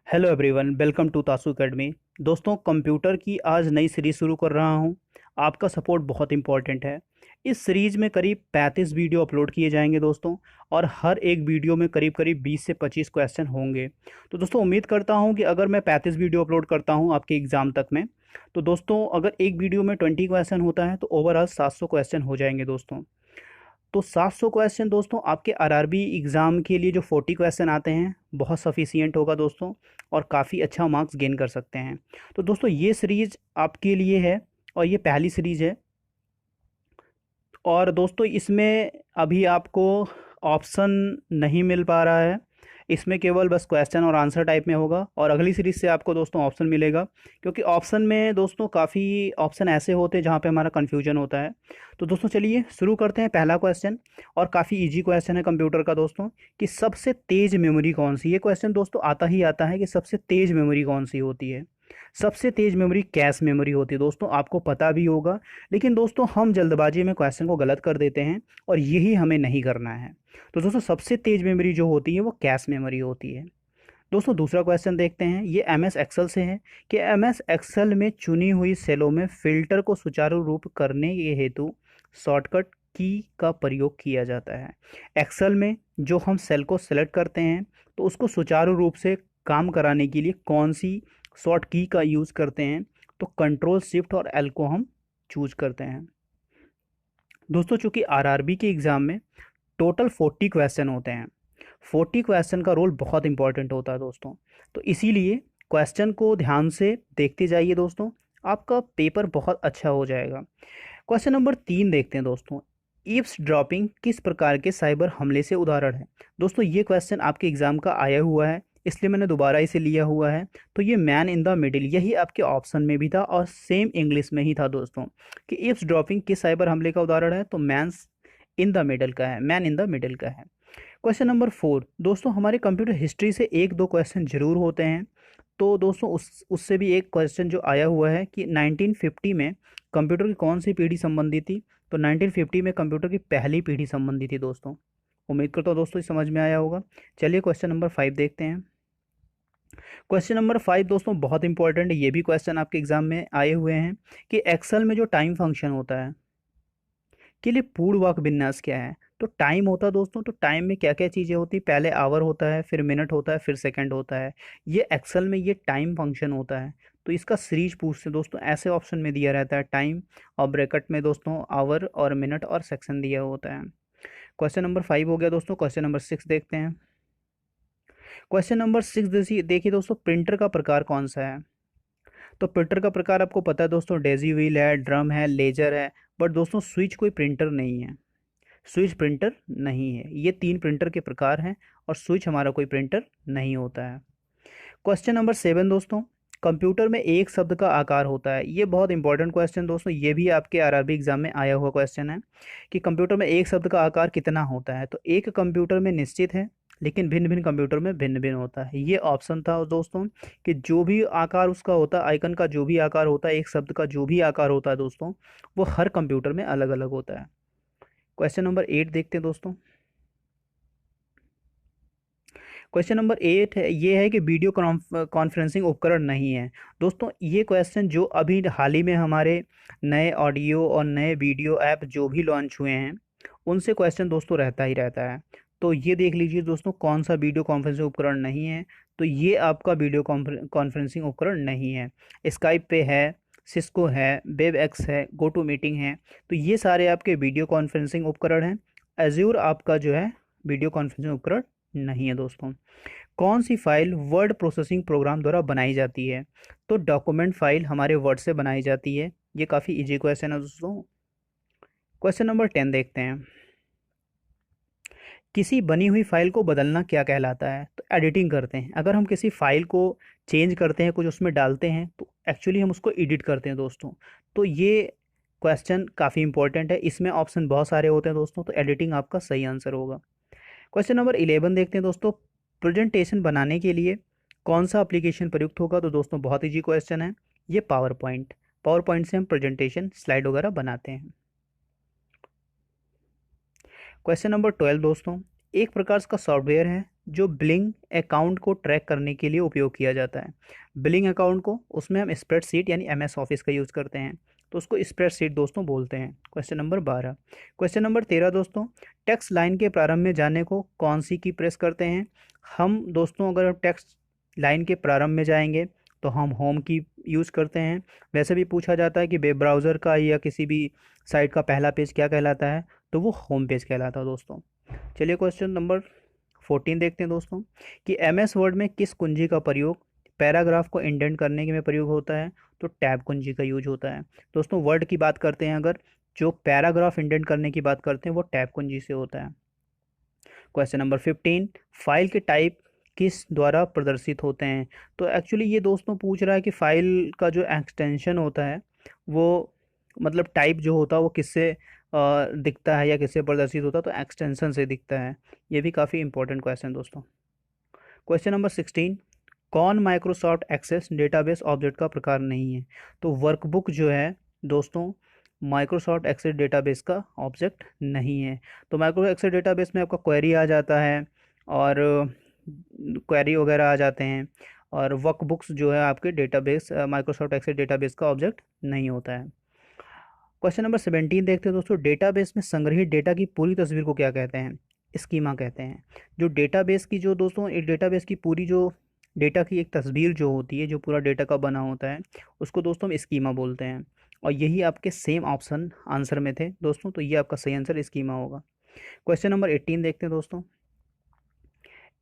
Hello everyone, welcome to तासु academy. दोस्तों, computer की आज नई सीरीज़ शुरू कर रहा हूं। आपका सपोर्ट बहुत इंपॉर्टेंट है। इस सीरीज़ में करीब 35 वीडियो अपलोड किए जाएंगे दोस्तों, और हर एक वीडियो में करीब करीब 20 से 25 क्वेश्चन होंगे। तो दोस्तों, उम्मीद करता हूं कि अगर मैं 35 वीडियो अपलोड करता हूं आपके एग्ज़ाम तक में, तो दोस्तों अगर एक वीडियो में 20 क्वेश्चन होता है तो ओवरऑल 700 क्वेश्चन हो जाएंगे दोस्तों। तो 700 क्वेश्चन दोस्तों आपके आरआरबी एग्ज़ाम के लिए जो 40 क्वेश्चन आते हैं बहुत सफिशियंट होगा दोस्तों, और काफ़ी अच्छा मार्क्स गेन कर सकते हैं। तो दोस्तों ये सीरीज़ आपके लिए है, और ये पहली सीरीज़ है। और दोस्तों इसमें अभी आपको ऑप्शन नहीं मिल पा रहा है। इसमें केवल बस क्वेश्चन और आंसर टाइप में होगा, और अगली सीरीज़ से आपको दोस्तों ऑप्शन मिलेगा। क्योंकि ऑप्शन में दोस्तों काफ़ी ऑप्शन ऐसे होते हैं जहाँ पे हमारा कन्फ्यूजन होता है। तो दोस्तों चलिए शुरू करते हैं। पहला क्वेश्चन, और काफ़ी इजी क्वेश्चन है कंप्यूटर का दोस्तों, कि सबसे तेज़ मेमोरी कौन सी। ये क्वेश्चन दोस्तों आता ही आता है कि सबसे तेज़ मेमोरी कौन सी होती है। सबसे तेज़ मेमोरी कैश मेमोरी होती है दोस्तों, आपको पता भी होगा। लेकिन दोस्तों हम जल्दबाजी में क्वेश्चन को गलत कर देते हैं, और यही हमें नहीं करना है। तो दोस्तों सबसे तेज़ मेमोरी जो होती है वो कैश मेमोरी होती है। दोस्तों दूसरा क्वेश्चन देखते हैं। ये एम एस एक्सेल से है कि एम एस एक्सेल में चुनी हुई सेलों में फ़िल्टर को सुचारू रूप करने के हेतु शॉर्टकट की का प्रयोग किया जाता है। एक्सेल में जो हम सेल को सेलेक्ट करते हैं तो उसको सुचारू रूप से काम कराने के लिए कौन सी शॉर्ट की का यूज़ करते हैं, तो कंट्रोल शिफ्ट और एल को हम चूज करते हैं। दोस्तों चूंकि आरआरबी के एग्ज़ाम में टोटल 40 क्वेश्चन होते हैं, 40 क्वेश्चन का रोल बहुत इंपॉर्टेंट होता है दोस्तों। तो इसीलिए क्वेश्चन को ध्यान से देखते जाइए दोस्तों, आपका पेपर बहुत अच्छा हो जाएगा। क्वेश्चन नंबर 3 देखते हैं दोस्तों। ईव्स ड्रॉपिंग किस प्रकार के साइबर हमले से उदाहरण है। दोस्तों ये क्वेश्चन आपके एग्जाम का आया हुआ है, इसलिए मैंने दोबारा इसे लिया हुआ है। तो ये मैन इन द मिडिल, यही आपके ऑप्शन में भी था और सेम इंग्लिश में ही था दोस्तों, कि ईव्स ड्रॉपिंग किस साइबर हमले का उदाहरण है, तो मैन्स इन द मिडल का है, मैन इन द मिडल का है। क्वेश्चन नंबर 4 दोस्तों, हमारे कंप्यूटर हिस्ट्री से एक दो क्वेश्चन जरूर होते हैं। तो दोस्तों उससे भी एक क्वेश्चन जो आया हुआ है कि 1950 में कंप्यूटर की कौन सी पीढ़ी संबंधित थी। तो 1950 में कंप्यूटर की पहली पीढ़ी संबंधित थी दोस्तों। उम्मीद करता हूँ दोस्तों ये समझ में आया होगा। चलिए क्वेश्चन नंबर 5 देखते हैं। क्वेश्चन नंबर 5 दोस्तों बहुत इंपॉर्टेंट है, ये भी क्वेश्चन आपके एग्जाम में आए हुए हैं, कि एक्सेल में जो टाइम फंक्शन होता है के लिए पूर्ववाक विन्यास क्या है। तो टाइम होता है दोस्तों, तो टाइम में क्या क्या चीज़ें होती है, पहले आवर होता है, फिर मिनट होता है, फिर सेकंड होता है। ये एक्सेल में ये टाइम फंक्शन होता है। तो इसका सीरीज पूछते हैं दोस्तों, ऐसे ऑप्शन में दिया रहता है टाइम, और ब्रैकेट में दोस्तों आवर और मिनट और सेक्शन दिया होता है। क्वेश्चन नंबर 5 हो गया दोस्तों। क्वेश्चन नंबर 6 देखते हैं। क्वेश्चन नंबर 6 देखिए दोस्तों, प्रिंटर का प्रकार कौन सा है। तो प्रिंटर का प्रकार आपको पता है दोस्तों, डेजी व्हील है, ड्रम है, लेजर है। बट दोस्तों स्विच कोई प्रिंटर नहीं है, स्विच प्रिंटर नहीं है। ये 3 प्रिंटर के प्रकार हैं, और स्विच हमारा कोई प्रिंटर नहीं होता है। क्वेश्चन नंबर 7 दोस्तों, कंप्यूटर में एक शब्द का आकार होता है। ये बहुत इंपॉर्टेंट क्वेश्चन दोस्तों, ये भी आपके आरआरबी एग्जाम में आया हुआ क्वेश्चन है, कि कंप्यूटर में एक शब्द का आकार कितना होता है। तो एक कंप्यूटर में निश्चित है, लेकिन भिन्न भिन्न कंप्यूटर में भिन्न भिन्न होता है। ये ऑप्शन था दोस्तों, कि जो भी आकार उसका होता है, आइकन का जो भी आकार होता है, एक शब्द का जो भी आकार होता है दोस्तों, वो हर कंप्यूटर में अलग अलग होता है। क्वेश्चन नंबर 8 देखते हैं दोस्तों। क्वेश्चन नंबर 8 है, ये है कि वीडियो कॉन्फ्रेंसिंग उपकरण नहीं है। दोस्तों ये क्वेश्चन जो अभी हाल ही में हमारे नए ऑडियो और नए वीडियो ऐप जो भी लॉन्च हुए हैं, उनसे क्वेश्चन दोस्तों रहता ही रहता है। तो ये देख लीजिए दोस्तों, कौन सा वीडियो कॉन्फ्रेंसिंग उपकरण नहीं है। तो ये आपका वीडियो कॉन्फ्रेंसिंग उपकरण नहीं है। स्काइप पे है, सिस्को है, वेब एक्स है, गो टू मीटिंग है। तो ये सारे आपके वीडियो कॉन्फ्रेंसिंग उपकरण हैं। एज्योर आपका जो है वीडियो कॉन्फ्रेंसिंग उपकरण नहीं है दोस्तों। कौन सी फाइल वर्ड प्रोसेसिंग प्रोग्राम द्वारा बनाई जाती है। तो डॉक्यूमेंट फाइल हमारे वर्ड से बनाई जाती है। ये काफ़ी इजी क्वेश्चन है दोस्तों। क्वेश्चन नंबर 10 देखते हैं। किसी बनी हुई फाइल को बदलना क्या कहलाता है। तो एडिटिंग करते हैं। अगर हम किसी फाइल को चेंज करते हैं, कुछ उसमें डालते हैं, तो एक्चुअली हम उसको एडिट करते हैं दोस्तों। तो ये क्वेश्चन काफ़ी इंपॉर्टेंट है, इसमें ऑप्शन बहुत सारे होते हैं दोस्तों, तो एडिटिंग आपका सही आंसर होगा। क्वेश्चन नंबर 11 देखते हैं दोस्तों। प्रेजेंटेशन बनाने के लिए कौन सा एप्लीकेशन प्रयुक्त होगा। तो दोस्तों बहुत इजी क्वेश्चन है, ये पावर पॉइंट। पावर पॉइंट से हम प्रेजेंटेशन स्लाइड वगैरह बनाते हैं। क्वेश्चन नंबर 12 दोस्तों, एक प्रकार का सॉफ्टवेयर है जो बिलिंग अकाउंट को ट्रैक करने के लिए उपयोग किया जाता है। बिलिंग अकाउंट को उसमें हम स्प्रेडशीट यानी एमएस ऑफिस का यूज़ करते हैं, तो उसको स्प्रेडशीट दोस्तों बोलते हैं। Question number 12। क्वेश्चन नंबर 13 दोस्तों, टेक्स्ट लाइन के प्रारंभ में जाने को कौन सी की प्रेस करते हैं? हम दोस्तों अगर टेक्स्ट लाइन के प्रारंभ में जाएंगे तो हम होम की यूज़ करते हैं। वैसे भी पूछा जाता है कि वेब ब्राउज़र का या किसी भी साइट का पहला पेज क्या कहलाता है, तो वो होम पेज कहलाता है दोस्तों। चलिए क्वेश्चन नंबर 14 देखते हैं दोस्तों, कि एमएस वर्ड में किस कुंजी का प्रयोग पैराग्राफ को इंडेंट करने के में प्रयोग होता है? तो टैब कुंजी का यूज होता है दोस्तों। वर्ड की बात करते हैं अगर, जो पैराग्राफ इंडेंट करने की बात करते हैं वो टैब कुंजी से होता है। क्वेश्चन नंबर 15, फाइल के टाइप किस द्वारा प्रदर्शित होते हैं? तो एक्चुअली ये दोस्तों पूछ रहा है कि फाइल का जो एक्सटेंशन होता है वो मतलब टाइप जो होता है वो किससे दिखता है या किससे प्रदर्शित होता है? तो एक्सटेंशन से दिखता है। ये भी काफ़ी इंपॉर्टेंट क्वेश्चन दोस्तों। क्वेश्चन नंबर 16, कौन माइक्रोसॉफ्ट एक्सेस डेटाबेस ऑब्जेक्ट का प्रकार नहीं है? तो वर्कबुक जो है दोस्तों माइक्रोसॉफ्ट एक्सेस डेटाबेस का ऑब्जेक्ट नहीं है। तो माइक्रोसॉफ्ट एक्सेस डेटाबेस में आपका क्वेरी आ जाता है और क्वेरी वगैरह आ जाते हैं, और वर्कबुक्स जो है आपके डेटाबेस माइक्रोसॉफ्ट एक्सेस डेटाबेस का ऑब्जेक्ट नहीं होता है। क्वेश्चन नंबर 17 देखते हैं दोस्तों, डेटाबेस में संग्रहित डेटा की पूरी तस्वीर को क्या कहते हैं? स्कीमा कहते हैं। जो डेटाबेस की जो दोस्तों एक डेटाबेस की पूरी जो डेटा की एक तस्वीर जो होती है, जो पूरा डेटा का बना होता है, उसको दोस्तों हम स्कीमा बोलते हैं। और यही आपके सेम ऑप्शन आंसर में थे दोस्तों, तो ये आपका सही आंसर स्कीमा होगा। क्वेश्चन नंबर 18 देखते हैं दोस्तों,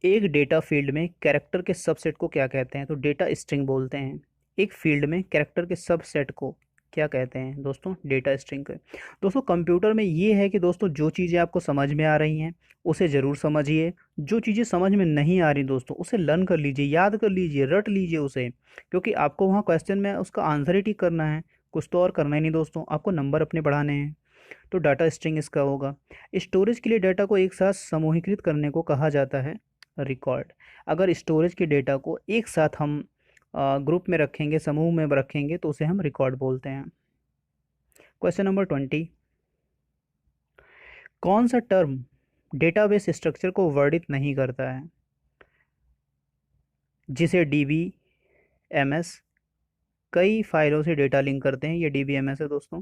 एक डेटा फील्ड में कैरेक्टर के सबसेट को क्या कहते हैं? तो डेटा स्ट्रिंग बोलते हैं। एक फील्ड में कैरेक्टर के सबसेट को क्या कहते हैं दोस्तों? डेटा स्ट्रिंग के। दोस्तों कंप्यूटर में ये है कि दोस्तों जो चीज़ें आपको समझ में आ रही हैं उसे ज़रूर समझिए, जो चीज़ें समझ में नहीं आ रही दोस्तों उसे लर्न कर लीजिए, याद कर लीजिए, रट लीजिए उसे, क्योंकि आपको वहाँ क्वेश्चन में उसका आंसर ही ठीक करना है, कुछ तो और करना ही नहीं दोस्तों, आपको नंबर अपने बढ़ाने हैं। तो डाटा स्ट्रिंग इसका होगा। स्टोरेज के लिए डाटा को एक साथ समूहीकृत करने को कहा जाता है रिकॉर्ड। अगर स्टोरेज के डेटा को एक साथ हम ग्रुप में रखेंगे, समूह में रखेंगे, तो उसे हम रिकॉर्ड बोलते हैं। क्वेश्चन नंबर 20, कौन सा टर्म डेटाबेस स्ट्रक्चर को वर्णित नहीं करता है, जिसे डीबीएमएस कई फाइलों से डेटा लिंक करते हैं? ये डीबीएमएस है दोस्तों,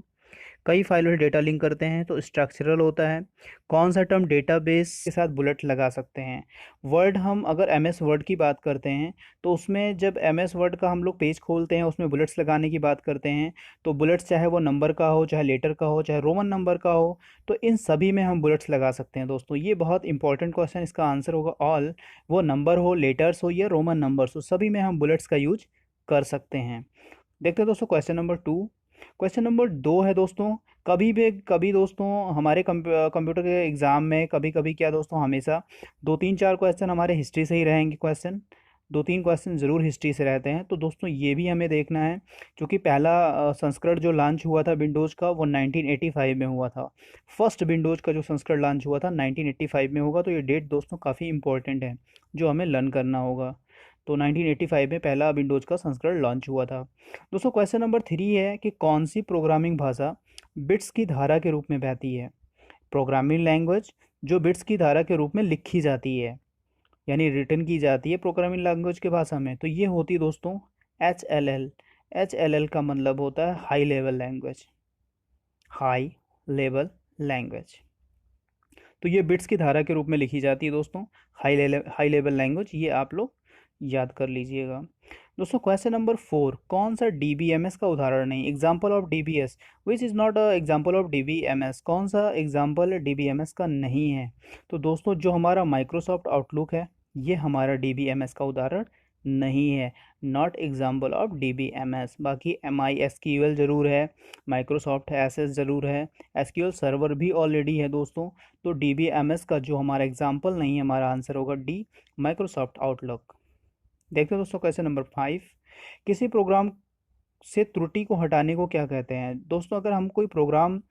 कई फाइलों से डेटा लिंक करते हैं, तो स्ट्रक्चरल होता है। कौन सा टर्म डेटाबेस के साथ बुलेट लगा सकते हैं? वर्ड, हम अगर एमएस वर्ड की बात करते हैं तो उसमें जब एमएस वर्ड का हम लोग पेज खोलते हैं उसमें बुलेट्स लगाने की बात करते हैं, तो बुलेट्स चाहे वो नंबर का हो, चाहे लेटर का हो, चाहे रोमन नंबर का हो, तो इन सभी में हम बुलेट्स लगा सकते हैं दोस्तों। ये बहुत इंपॉर्टेंट क्वेश्चन, इसका आंसर होगा ऑल। वो नंबर हो, लेटर्स हो या रोमन नंबर्स हो, सभी में हम बुलेट्स का यूज कर सकते हैं। देखते हैं दोस्तों क्वेश्चन नंबर 2। क्वेश्चन नंबर 2 है दोस्तों, कभी भी कभी दोस्तों हमारे कंप्यूटर के एग्ज़ाम में कभी कभी क्या दोस्तों, हमेशा 2-3-4 क्वेश्चन हमारे हिस्ट्री से ही रहेंगे। क्वेश्चन 2-3 क्वेश्चन ज़रूर हिस्ट्री से रहते हैं, तो दोस्तों ये भी हमें देखना है, क्योंकि पहला संस्करण जो लॉन्च हुआ था विंडोज़ का वो 1985 में हुआ था। फर्स्ट विंडोज़ का जो संस्करण लॉन्च हुआ था 1985 में होगा, तो ये डेट दोस्तों काफ़ी इंपॉर्टेंट है जो हमें लर्न करना होगा। तो 1985 में पहला विंडोज़ का संस्करण लॉन्च हुआ था दोस्तों। क्वेश्चन नंबर 3 है कि कौन सी प्रोग्रामिंग भाषा बिट्स की धारा के रूप में बहती है? प्रोग्रामिंग लैंग्वेज जो बिट्स की धारा के रूप में लिखी जाती है, यानी रिटर्न की जाती है प्रोग्रामिंग लैंग्वेज के भाषा में, तो ये होती है दोस्तों HLL। HLL का मतलब होता है high level language, high level language. तो ये बिट्स की धारा के रूप में लिखी जाती है दोस्तों, हाई लेवल लैंग्वेज, ये आप लोग याद कर लीजिएगा दोस्तों। क्वेश्चन नंबर 4, कौन सा डीबीएमएस का उदाहरण नहीं? Example of DBS which is not a example of DBMS, कौन सा एग्जाम्पल डीबीएमएस का नहीं है? तो दोस्तों जो हमारा माइक्रोसॉफ्ट आउटलुक है ये हमारा डीबीएमएस का उदाहरण नहीं है, नॉट एग्जाम्पल ऑफ डीबीएमएस। बाकी MySQL ज़रूर है, माइक्रोसॉफ्ट एसएस ज़रूर है, एसक्यूएल सर्वर भी ऑलरेडी है दोस्तों। तो डीबीएमएस का जो हमारा एग्जाम्पल नहीं है, हमारा आंसर होगा डी, माइक्रोसॉफ्ट आउटलुक। देखते हैं दोस्तों क्वेश्चन नंबर 5, किसी प्रोग्राम से त्रुटि को हटाने को क्या कहते हैं? दोस्तों अगर हम कोई प्रोग्राम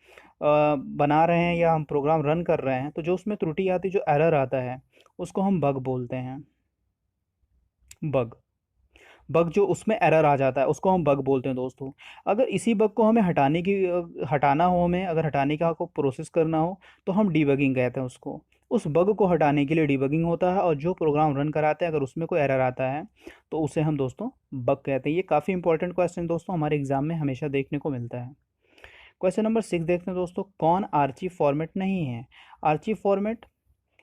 बना रहे हैं या हम प्रोग्राम रन कर रहे हैं, तो जो उसमें त्रुटि आती है, जो एरर आता है, उसको हम बग बोलते हैं, बग। बग जो उसमें एरर आ जाता है उसको हम बग बोलते हैं दोस्तों। अगर इसी बग को हमें हटाना हो, हमें अगर हटाने का को प्रोसेस करना हो तो हम डीबगिंग कहते हैं उसको। उस बग को हटाने के लिए डीबगिंग होता है, और जो प्रोग्राम रन कराते हैं अगर उसमें कोई एरर आता है तो उसे हम दोस्तों बग कहते हैं। ये काफ़ी इंपॉर्टेंट क्वेश्चन दोस्तों हमारे एग्जाम में हमेशा देखने को मिलता है। क्वेश्चन नंबर 6 देखते हैं दोस्तों, कौन आर्ची फॉर्मेट नहीं है? आर्ची फॉर्मेट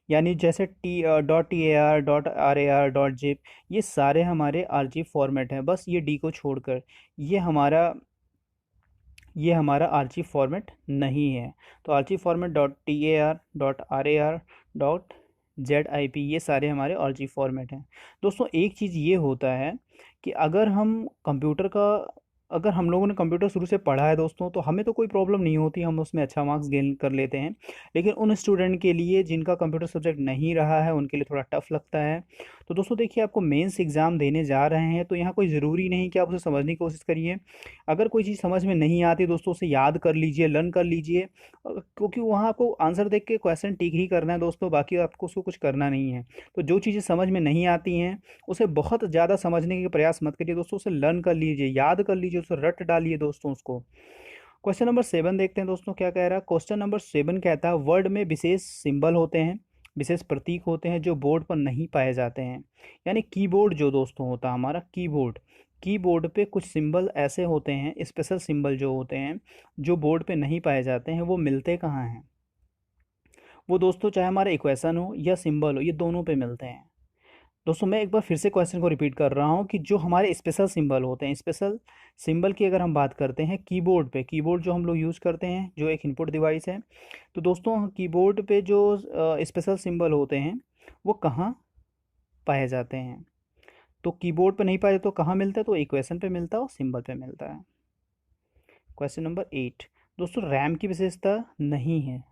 यानी जैसे .tar .rar .zip, ये सारे हमारे आरजी फॉर्मेट हैं, बस ये डी को छोड़कर। ये हमारा ये हमारा आरजी फॉर्मेट नहीं है। तो RG format .tar .rar .zip ये सारे हमारे आरजी फॉर्मेट हैं। दोस्तों एक चीज़ ये होता है कि अगर हम लोगों ने कंप्यूटर शुरू से पढ़ा है दोस्तों, तो हमें तो कोई प्रॉब्लम नहीं होती, हम उसमें अच्छा मार्क्स गेन कर लेते हैं। लेकिन उन स्टूडेंट के लिए जिनका कंप्यूटर सब्जेक्ट नहीं रहा है उनके लिए थोड़ा टफ लगता है। तो दोस्तों देखिए, आपको मेंस एग्ज़ाम देने जा रहे हैं तो यहाँ कोई ज़रूरी नहीं कि आप उसे समझने की कोशिश करिए। अगर कोई चीज़ समझ में नहीं आती दोस्तों, उसे याद कर लीजिए, लर्न कर लीजिए, क्योंकि वहाँ आपको आंसर देख के क्वेश्चन टिक ही करना है दोस्तों, बाकी आपको उसको कुछ करना नहीं है। तो जो चीज़ें समझ में नहीं आती हैं उसे बहुत ज़्यादा समझने के प्रयास मत करिए दोस्तों, उसे लर्न कर लीजिए, याद कर लीजिए, उसे रट डालिए दोस्तों उसको। क्वेश्चन नंबर 7 देखते हैं दोस्तों क्या कह रहा है। क्वेश्चन नंबर 7 कहता है, वर्ड में विशेष सिंबल होते हैं, विशेष प्रतीक होते हैं जो बोर्ड पर नहीं पाए जाते हैं। यानी कीबोर्ड जो दोस्तों होता है हमारा कीबोर्ड पे कुछ सिंबल ऐसे होते हैं, स्पेशल सिंबल जो होते हैं, जो बोर्ड पे नहीं पाए जाते हैं। वो मिलते कहाँ हैं? वो दोस्तों चाहे हमारा इक्वेशन हो या सिंबल हो, ये दोनों पे मिलते हैं। दोस्तों मैं एक बार फिर से क्वेश्चन को रिपीट कर रहा हूँ कि जो हमारे स्पेशल सिंबल होते हैं, स्पेशल सिंबल की अगर हम बात करते हैं कीबोर्ड पे, कीबोर्ड जो हम लोग यूज़ करते हैं, जो एक इनपुट डिवाइस है, तो दोस्तों कीबोर्ड पे जो स्पेशल सिंबल होते हैं वो कहाँ पाए जाते हैं? तो कीबोर्ड पे नहीं पाए तो कहाँ मिलता है? तो इक्वेशन पे मिलता है और सिंबल पे मिलता है। क्वेश्चन नंबर 8 दोस्तों, रैम की विशेषता नहीं है।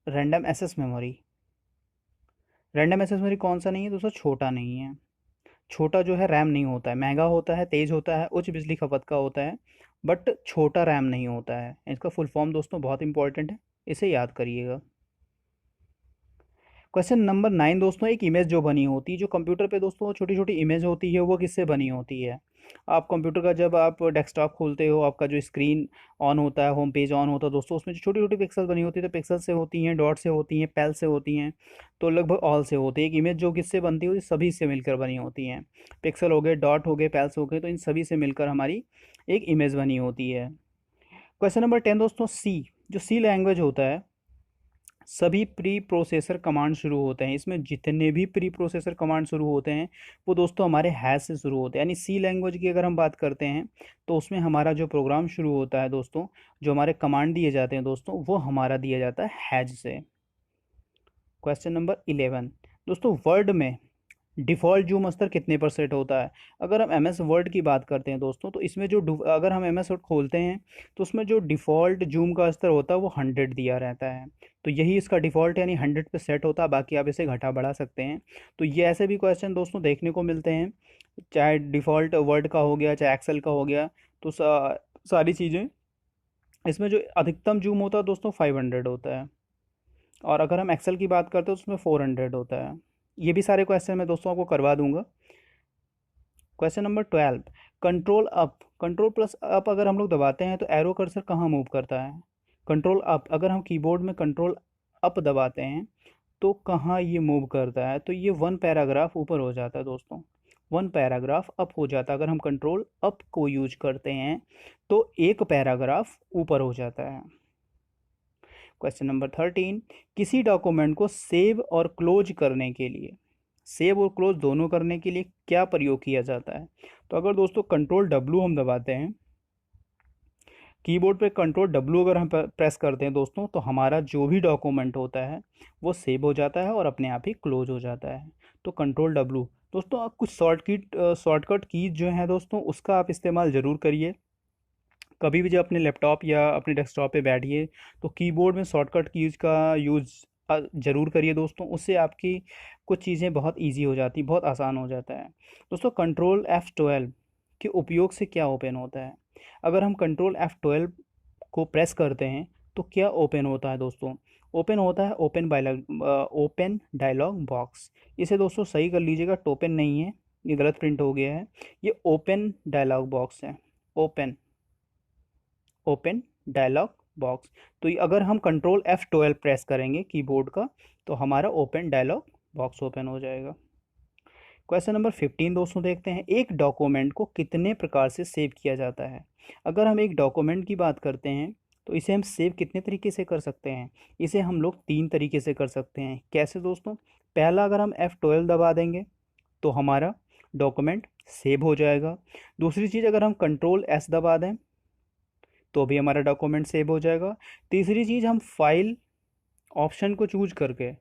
Random access memory. Random access memory कौन सा नहीं है दोस्तों? छोटा नहीं है। छोटा जो है रैम नहीं होता है, महंगा होता है, तेज़ होता है, उच्च बिजली खपत का होता है, बट छोटा रैम नहीं होता है। इसका फुल फॉर्म दोस्तों बहुत इंपॉर्टेंट है, इसे याद करिएगा। क्वेश्चन नंबर 9 दोस्तों, एक इमेज जो बनी होती है, जो कंप्यूटर पे दोस्तों छोटी छोटी इमेज होती है, वो किससे बनी होती है? आप कंप्यूटर का जब आप डेस्कटॉप खोलते हो, आपका जो स्क्रीन ऑन होता है, होम पेज ऑन होता है दोस्तों, उसमें जो छोटी छोटी पिक्सल बनी होती है, तो पिक्सल से होती हैं, डॉट से होती हैं, पैल से होती हैं, तो लगभग ऑल से होती है। एक इमेज जो किससे बनती है, सभी से मिलकर बनी होती हैं। पिक्सल हो गए, डॉट हो गए, पैल्स हो गए, तो इन सभी से मिलकर हमारी एक इमेज बनी होती है। क्वेश्चन नंबर 10 दोस्तों, जो सी लैंग्वेज होता है, सभी प्री प्रोसेसर कमांड शुरू होते हैं, इसमें जितने भी प्री प्रोसेसर कमांड शुरू होते हैं वो दोस्तों हमारे हैश से शुरू होते हैं। यानी सी लैंग्वेज की अगर हम बात करते हैं तो उसमें हमारा जो प्रोग्राम शुरू होता है दोस्तों, जो हमारे कमांड दिए जाते हैं दोस्तों, वो हमारा दिया जाता है हैश से। क्वेश्चन नंबर 11 दोस्तों, वर्ड में डिफ़ॉल्ट जूम स्तर कितने पर सेट होता है? अगर हम एम एस वर्ड की बात करते हैं दोस्तों, तो इसमें अगर हम एम एस वर्ड खोलते हैं तो उसमें जो डिफ़ॉल्ट जूम का स्तर होता है वो 100 दिया रहता है। तो यही इसका डिफ़ॉल्ट यानी 100 पे सेट होता है, बाकी आप इसे घटा बढ़ा सकते हैं। तो ये ऐसे भी क्वेश्चन दोस्तों देखने को मिलते हैं, चाहे डिफ़ॉल्ट वर्ड का हो गया, चाहे एक्सेल का हो गया, तो सारी चीज़ें, इसमें जो अधिकतम जूम होता है दोस्तों 500 होता है, और अगर हम एक्सेल की बात करते हैं तो उसमें 400 होता है। ये भी सारे क्वेश्चन मैं दोस्तों आपको करवा दूंगा। Question number 12, control plus up अगर हम लोग दबाते हैं तो एरो कर्सर कहाँ मूव करता है? कंट्रोल अप, अगर हम कीबोर्ड में कंट्रोल अप दबाते हैं तो कहाँ ये मूव करता है? तो ये 1 पैराग्राफ ऊपर हो जाता है दोस्तों, 1 पैराग्राफ अप हो जाता है। अगर हम कंट्रोल अप को यूज करते हैं तो 1 पैराग्राफ ऊपर हो जाता है। क्वेश्चन नंबर 13, किसी डॉक्यूमेंट को सेव और क्लोज करने के लिए, सेव और क्लोज दोनों करने के लिए क्या प्रयोग किया जाता है? तो अगर दोस्तों कंट्रोल डब्ल्यू हम दबाते हैं, कीबोर्ड पे कंट्रोल डब्ल्यू अगर हम प्रेस करते हैं दोस्तों, तो हमारा जो भी डॉक्यूमेंट होता है वो सेव हो जाता है और अपने आप ही क्लोज हो जाता है। तो कंट्रोल डब्ल्यू दोस्तों, आप कुछ शॉर्टकट कीज जो हैं दोस्तों, उसका आप इस्तेमाल ज़रूर करिए। कभी भी जब अपने लैपटॉप या अपने डेस्कटॉप पे बैठिए तो कीबोर्ड में शॉर्टकट कीज का यूज़ ज़रूर करिए दोस्तों, उससे आपकी कुछ चीज़ें बहुत इजी हो जाती, बहुत आसान हो जाता है। दोस्तों कंट्रोल F12 के उपयोग से क्या ओपन होता है? अगर हम कंट्रोल F12 को प्रेस करते हैं तो क्या ओपन होता है दोस्तों? ओपन होता है ओपन डायलॉग बॉक्स। इसे दोस्तों सही कर लीजिएगा, टोपन नहीं है, ये गलत प्रिंट हो गया है, ये ओपन डायलॉग बॉक्स है। Open open dialog box. तो अगर हम कंट्रोल F12 प्रेस करेंगे कीबोर्ड का तो हमारा ओपन डायलॉग बॉक्स ओपन हो जाएगा। क्वेश्चन नंबर 15 दोस्तों देखते हैं, एक डॉक्यूमेंट को कितने प्रकार से सेव किया जाता है? अगर हम एक डॉक्यूमेंट की बात करते हैं तो इसे हम सेव कितने तरीके से कर सकते हैं? इसे हम लोग 3 तरीके से कर सकते हैं। कैसे दोस्तों? पहला, अगर हम F12 दबा देंगे तो हमारा डॉक्यूमेंट सेव हो जाएगा। दूसरी चीज़, अगर हम कंट्रोल S दबा दें तो भी हमारा डॉक्यूमेंट सेव हो जाएगा। तीसरी चीज़, हम ऑप्शन को चूज करके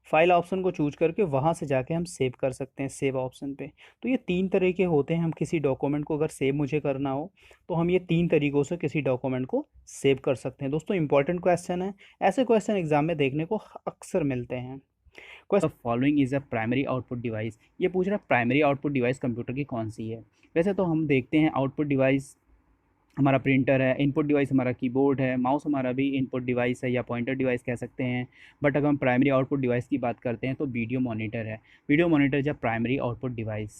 फाइल ऑप्शन को चूज करके वहाँ से जाके हम सेव कर सकते हैं सेव ऑप्शन पे। तो ये 3 तरीके होते हैं, हम किसी डॉक्यूमेंट को अगर सेव मुझे करना हो तो हम ये 3 तरीकों से किसी डॉक्यूमेंट को सेव कर सकते हैं। दोस्तों इंपॉर्टेंट क्वेश्चन है, ऐसे क्वेश्चन एग्जाम में देखने को अक्सर मिलते हैं। Question following is a primary output device, ये पूछ रहा है प्राइमरी आउटपुट डिवाइस कंप्यूटर की कौन सी है। वैसे तो हम देखते हैं आउटपुट डिवाइस हमारा प्रिंटर है, इनपुट डिवाइस हमारा कीबोर्ड है, माउस हमारा भी इनपुट डिवाइस है या पॉइंटर डिवाइस कह सकते हैं। बट अगर हम प्राइमरी आउटपुट डिवाइस की बात करते हैं तो वीडियो मॉनिटर है। Video monitor is a primary output device.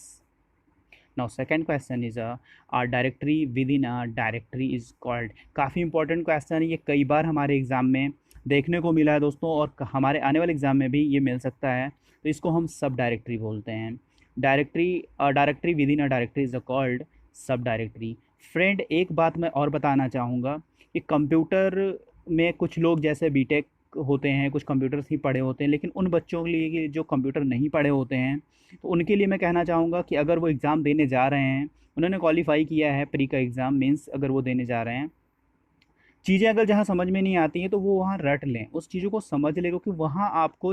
Now second question is a directory with in a directory is called. काफ़ी इंपॉर्टेंट क्वेश्चन है, ये कई बार हमारे एग्जाम में देखने को मिला है दोस्तों, और हमारे आने वाले एग्जाम में भी ये मिल सकता है। तो इसको हम सब डायरेक्टरी बोलते हैं। Directory with in a directory is called सब डायरेक्टरी। फ्रेंड एक बात मैं और बताना चाहूँगा कि कंप्यूटर में कुछ लोग जैसे बीटेक होते हैं, कुछ कंप्यूटर्स ही पढ़े होते हैं, लेकिन उन बच्चों के लिए कि जो कंप्यूटर नहीं पढ़े होते हैं, तो उनके लिए मैं कहना चाहूँगा कि अगर वो एग्ज़ाम देने जा रहे हैं, उन्होंने क्वालिफाई किया है प्री का एग्ज़ाम मीन्स अगर वो देने जा रहे हैं, चीज़ें अगर जहाँ समझ में नहीं आती हैं तो वो वहाँ रट लें, उस चीज़ों को समझ लें, क्योंकि वहाँ आपको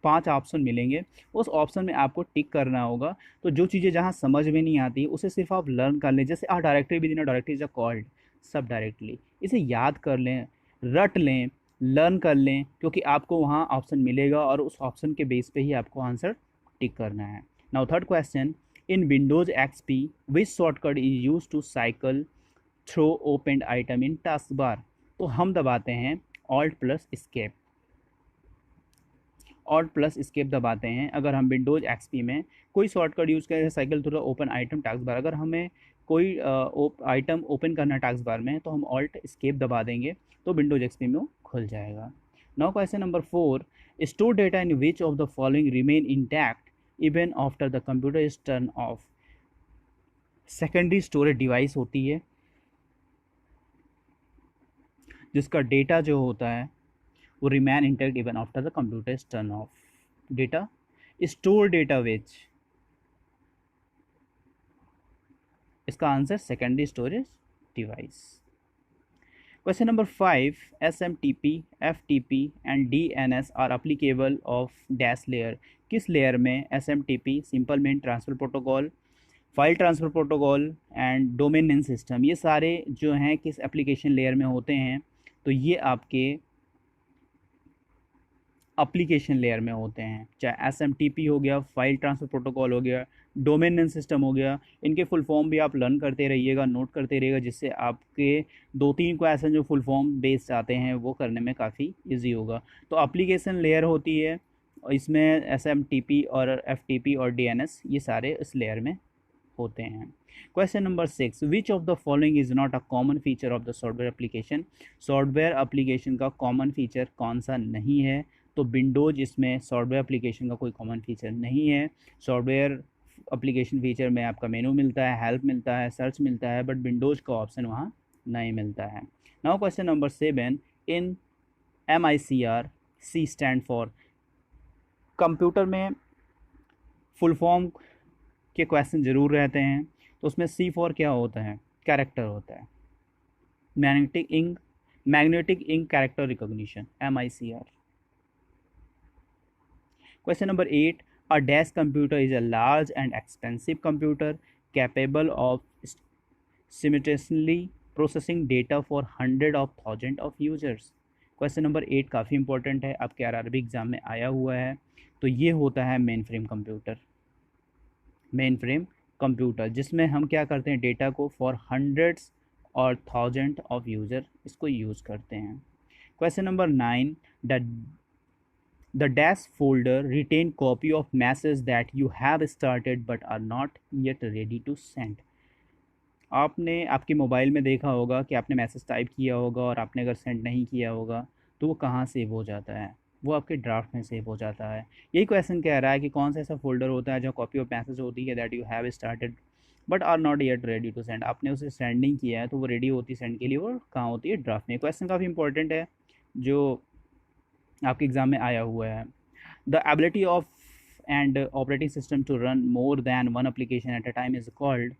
5 ऑप्शन मिलेंगे, उस ऑप्शन में आपको टिक करना होगा। तो जो चीज़ें जहाँ समझ में नहीं आती उसे सिर्फ आप लर्न कर लें। जैसे directory with in a directory is a called सब डायरेक्टली, इसे याद कर लें, रट लें, लर्न कर लें, क्योंकि आपको वहाँ ऑप्शन मिलेगा और उस ऑप्शन के बेस पे ही आपको आंसर टिक करना है। Now third question, in Windows XP which shortcut is use to cycle through open item in taskbar. तो हम दबाते हैं ऑल्ट प्लस स्केप दबाते हैं अगर हम विंडोज XP में कोई शॉर्टकट यूज़ करें cycle through open item task bar. अगर हमें कोई आइटम ओपन करना है टास्क बार में तो हम ऑल्ट स्केप दबा देंगे तो विंडोज XP में वो खुल जाएगा। Now question number 4, store data in which of the following remain intact even after the computer is turn off. Secondary storage device होती है जिसका डेटा जो होता है वो remain intact even after the computer is turn off. Data store data which, इसका answer secondary storage device. Question number 5, SMTP, FTP and DNS are applicable of dash layer. किस layer में SMTP simple main transfer protocol, file transfer protocol and domain name system, ये सारे जो हैं किस application layer में होते हैं? तो ये आपके एप्लीकेशन लेयर में होते हैं। चाहे SMTP हो गया, फाइल ट्रांसफ़र प्रोटोकॉल हो गया, डोमेन नेम सिस्टम हो गया, इनके फुल फॉर्म भी आप लर्न करते रहिएगा, नोट करते रहिएगा, जिससे आपके 2-3 क्वेश्चन जो फुल फॉर्म बेस्ड आते हैं वो करने में काफ़ी ईजी होगा। तो एप्लीकेशन लेयर होती है, इसमें SMTP और FTP और DNS ये सारे इस लेयर में होते हैं। Question number 6, which of the following is not a common feature of the software application. Software application का कॉमन फीचर कौन सा नहीं है? तो विंडोज इसमें सॉफ्टवेयर एप्लीकेशन का कोई कॉमन फीचर नहीं है। सॉफ्टवेयर एप्लीकेशन फीचर में आपका मेनू मिलता है, हेल्प मिलता है, सर्च मिलता है, बट विंडोज का ऑप्शन वहाँ नहीं मिलता है। Now question number 7, in MICR C stand for. Computer में फुल फॉर्म के क्वेश्चन ज़रूर रहते हैं, तो उसमें C4 क्या होता है? कैरेक्टर होता है, magnetic ink character recognition, MICR। Question number 8, a dash computer is a large and expensive computer capable of simultaneously processing data for 100,000 of users. Question number 8 काफ़ी इंपॉर्टेंट है, आपके RRB एग्जाम में आया हुआ है। तो ये होता है मेन फ्रेम कंप्यूटर, जिसमें हम क्या करते हैं डेटा को फॉर हंड्रेड्स और थाउजेंड ऑफ यूज़र इसको यूज़ करते हैं। Question number 9, the dash folder retain copy of message that you have started but are not yet ready to send. आपने आपके मोबाइल में देखा होगा कि आपने मैसेज टाइप किया होगा और आपने अगर सेंड नहीं किया होगा तो वो कहाँ सेव हो जाता है, वो आपके ड्राफ्ट में सेव हो जाता है। यही क्वेश्चन कह रहा है कि कौन सा ऐसा फोल्डर होता है जो कॉपी ऑफ मैसेज होती है that you have started but are not yet ready to send. आपने उसे सेंड नहीं किया है तो वो रेडी होती है सेंड के लिए, और कहाँ होती है, ड्राफ्ट में। क्वेश्चन काफ़ी इंपॉर्टेंट है जो आपके एग्ज़ाम में आया हुआ है। The ability of and operating system to run more than one application at a time is called.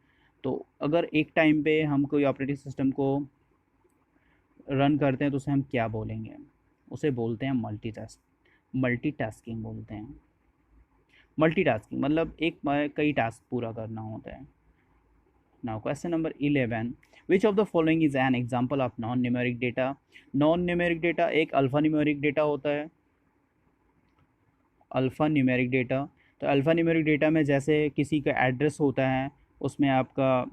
तो अगर एक टाइम पे हम कोई ऑपरेटिंग सिस्टम को रन करते हैं तो उसे हम क्या बोलेंगे, उसे बोलते हैं मल्टीटास्किंग बोलते हैं। मल्टीटास्किंग मतलब एक बार कई टास्क पूरा करना होता है। Now question number 11, which of the following is an example of non numeric data. Non numeric data एक अल्फा न्यूमेरिक डेटा होता है, अल्फ़ा न्यूमेरिक डेटा। तो अल्फ़ा न्यूमेरिक डेटा में जैसे किसी का एड्रेस होता है उसमें आपका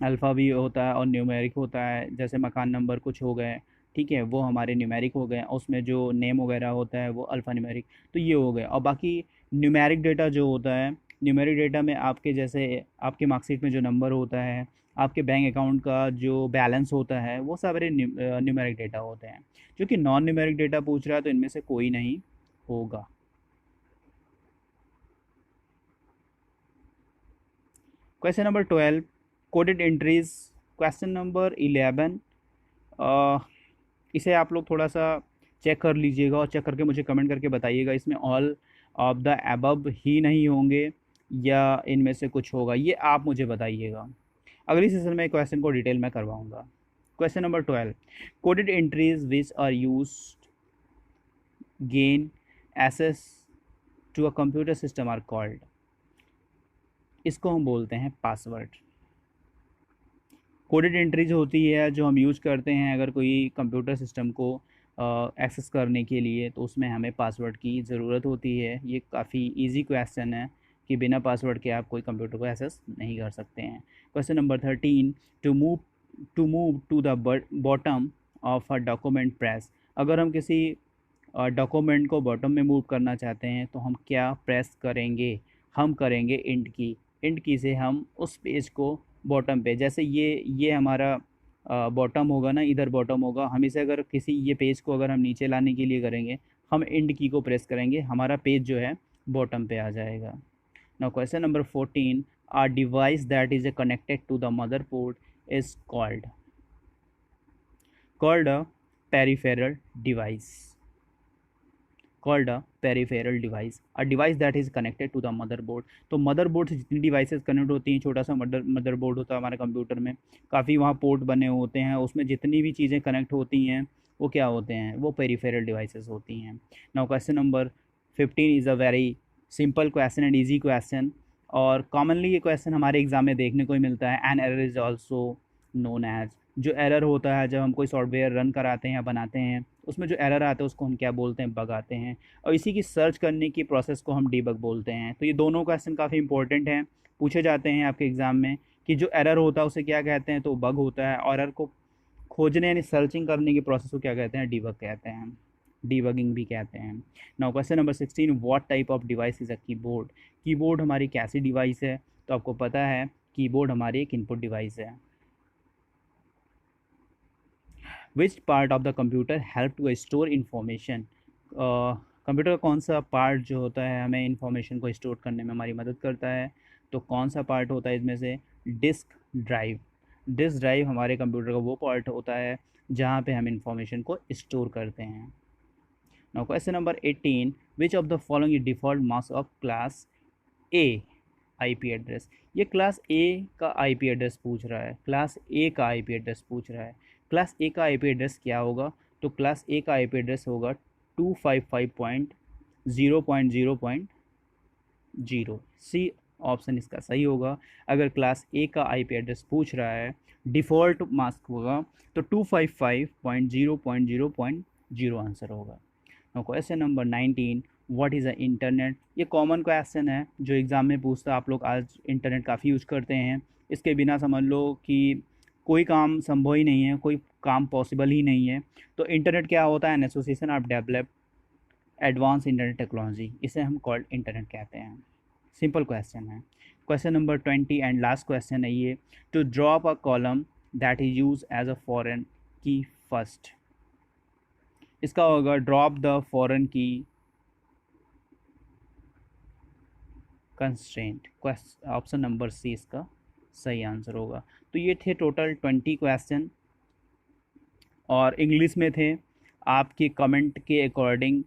अल्फ़ा भी होता है और न्यूमेरिक होता है, जैसे मकान नंबर कुछ हो गए, ठीक है, वो हमारे न्यूमेरिक हो गए, उसमें जो नेम वगैरह होता है वो अल्फ़ा न्यूमेरिक। तो ये हो गए। और बाकी न्यूमेरिक डेटा जो होता है, न्यूमेरिक डेटा में आपके जैसे आपके मार्कशीट में जो नंबर होता है, आपके बैंक अकाउंट का जो बैलेंस होता है, वो सारे न्यूमेरिक डेटा होते हैं। जो कि नॉन न्यूमेरिक डेटा पूछ रहा है तो इनमें से कोई नहीं होगा। Question number 12, coded entries. Question number 11, इसे आप लोग थोड़ा सा चेक कर लीजिएगा और चेक करके मुझे कमेंट करके बताइएगा इसमें ऑल ऑफ द अबव ही नहीं होंगे या इनमें से कुछ होगा, ये आप मुझे बताइएगा। अगली सेशन में क्वेश्चन को डिटेल में करवाऊंगा। Question number 12, coded entries which are used gain access to a computer system are called. इसको हम बोलते हैं पासवर्ड। कोडेड एंट्रीज होती है जो हम यूज़ करते हैं अगर कोई कंप्यूटर सिस्टम को एक्सेस करने के लिए, तो उसमें हमें पासवर्ड की ज़रूरत होती है। ये काफ़ी इजी क्वेश्चन है कि बिना पासवर्ड के आप कोई कंप्यूटर को एक्सेस नहीं कर सकते हैं। Question number 13, to move to the bottom of a document press. अगर हम किसी डॉक्यूमेंट को बॉटम में मूव करना चाहते हैं तो हम क्या प्रेस करेंगे, हम करेंगे इंट की। इंट की से हम उस पेज को बॉटम पे, जैसे ये हमारा बॉटम होगा ना, इधर बॉटम होगा, हम इसे अगर किसी ये पेज को अगर हम नीचे लाने के लिए करेंगे, हम इंड की को प्रेस करेंगे, हमारा पेज जो है बॉटम पे आ जाएगा। Now question number 14, are device that is connected to the motherboard is called a peripheral device. Called a peripheral device, a device that is connected to the motherboard. तो motherboard से जितनी devices connect होती हैं, छोटा सा motherboard होता है हमारे कंप्यूटर में, काफ़ी वहाँ पोर्ट बने होते हैं, उसमें जितनी भी चीज़ें कनेक्ट होती हैं वो क्या होते हैं, वो पेरिफेरल डिवाइसेस होती हैं। Now question number 15 is a very simple question and easy question, और कॉमनली ये क्वेश्चन हमारे एग्जाम में देखने को ही मिलता है। An error is also known as. जो एरर होता है जब हम कोई सॉफ्टवेयर रन कराते हैं या बनाते हैं, उसमें जो एरर आता है उसको हम क्या बोलते हैं, बग आते हैं, और इसी की सर्च करने की प्रोसेस को हम डीबग बोलते हैं। तो ये दोनों क्वेश्चन काफ़ी इंपॉर्टेंट हैं, पूछे जाते हैं आपके एग्ज़ाम में कि जो एरर होता है उसे क्या कहते हैं, तो बग होता है, और एरर को खोजने यानी सर्चिंग करने की प्रोसेस को क्या कहते हैं, डीबग कहते हैं, डीबगिंग भी कहते हैं। Now question number 16, what type of device is a keyboard. Keyboard हमारी कैसी डिवाइस है, तो आपको पता है कीबोर्ड हमारी एक इनपुट डिवाइस है। Which part of the computer help to store information. Computer का कौन सा पार्ट जो होता है हमें इंफॉर्मेशन को स्टोर करने में हमारी मदद करता है, तो कौन सा पार्ट होता है इसमें से, डिस्क ड्राइव। डिस्क ड्राइव हमारे कंप्यूटर का वो पार्ट होता है जहाँ पे हम इंफॉर्मेशन को स्टोर करते हैं। Now question number 18, which of the following default mask of class A IP address. ये क्लास ए का आईपी एड्रेस पूछ रहा है, क्लास ए का आईपी एड्रेस पूछ रहा है। क्लास ए का आईपी एड्रेस क्या होगा, तो क्लास ए का आईपी एड्रेस होगा 255.0.0.0। सी ऑप्शन इसका सही होगा। अगर क्लास ए का आईपी एड्रेस पूछ रहा है, डिफ़ॉल्ट मास्क होगा, तो 255.0.0.0 आंसर होगा। Question number 19, what is a internet. ये कॉमन क्वेश्चन है जो एग्ज़ाम में पूछता है, आप लोग आज इंटरनेट काफ़ी यूज़ करते हैं, इसके बिना समझ लो कि कोई काम संभव ही नहीं है, कोई काम पॉसिबल ही नहीं है। तो इंटरनेट क्या होता है? An association of develop advance internet technology, इसे हम कॉल्ड इंटरनेट कहते हैं। सिंपल क्वेश्चन है। Question number 20 and last question है ये, to drop a column that is use as a foreign key first. इसका होगा drop the foreign key constraint. Option number C इसका सही आंसर होगा। तो ये थे टोटल 20 क्वेश्चन और इंग्लिश में थे। आपके कमेंट के अकॉर्डिंग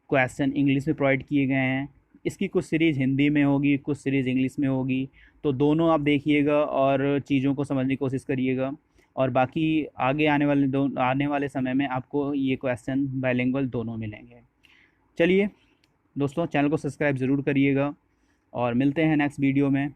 क्वेश्चन इंग्लिश में प्रोवाइड किए गए हैं। इसकी कुछ सीरीज़ हिंदी में होगी, कुछ सीरीज़ इंग्लिश में होगी, तो दोनों आप देखिएगा और चीज़ों को समझने की कोशिश करिएगा। और बाकी आगे आने वाले समय में आपको ये क्वेश्चन बाइलिंगुअल दोनों मिलेंगे। चलिए दोस्तों, चैनल को सब्सक्राइब ज़रूर करिएगा और मिलते हैं नेक्स्ट वीडियो में।